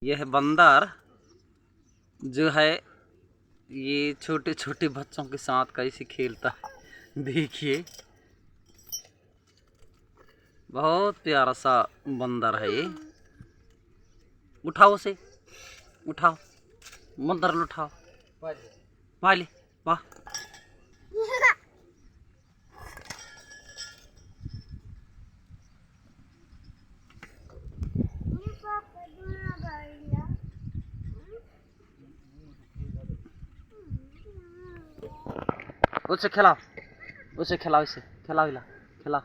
यह बंदर जो है ये छोटे छोटे बच्चों के साथ कैसे खेलता है देखिए। बहुत प्यारा सा बंदर है ये। उठाओ उसे, उठाओ बंदर उठाओ। वाले वाह। उसे खिलाओ, उसे खिलाओ, इसे खिलाओ, खिलाओ।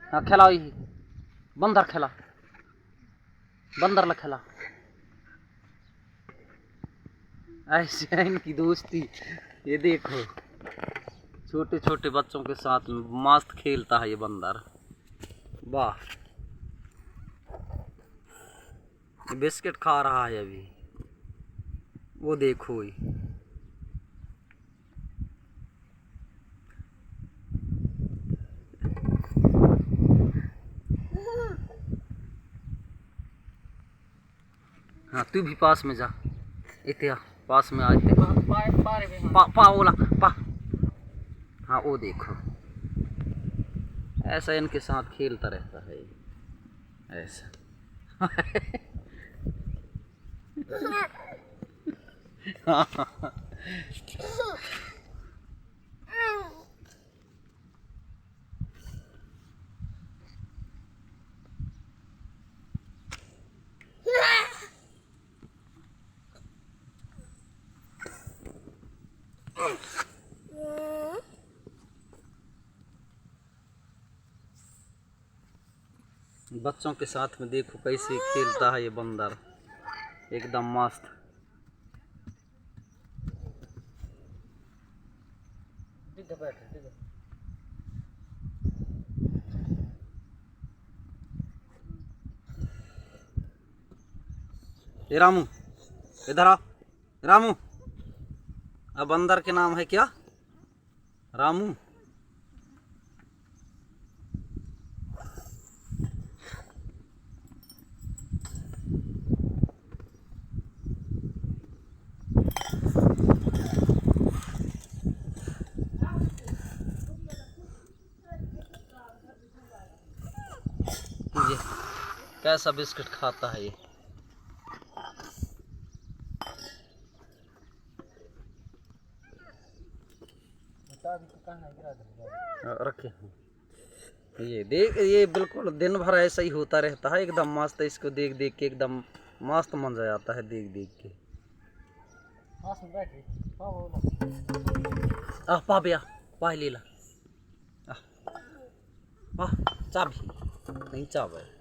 हाँ खिलाओ, यही बंदर खिलाओ, बंदर ला खिलाओ। ऐसे है इनकी दोस्ती। ये देखो छोटे छोटे बच्चों के साथ मस्त खेलता है ये बंदर। वाह, बिस्किट खा रहा है अभी। वो देखो ही। हाँ तू भी पास में जा, इतिहा पास में आते पा ओला पा। हाँ वो देखो ऐसा इनके साथ खेलता रहता है ऐसा। बच्चों के साथ में देखो कैसे खेलता है ये बंदर, एकदम मस्त। ये रामू इधर आ, रामू। अब बंदर के नाम है क्या? रामू। ये कैसा बिस्किट खाता है ये। रखे ये देख, ये बिल्कुल दिन भर ऐसा ही होता रहता है, एकदम मस्त। इसको देख देख के एकदम मस्त मजा आता है देख देख के। पा बिया पा लीला पा चाबी नहीं चाबी।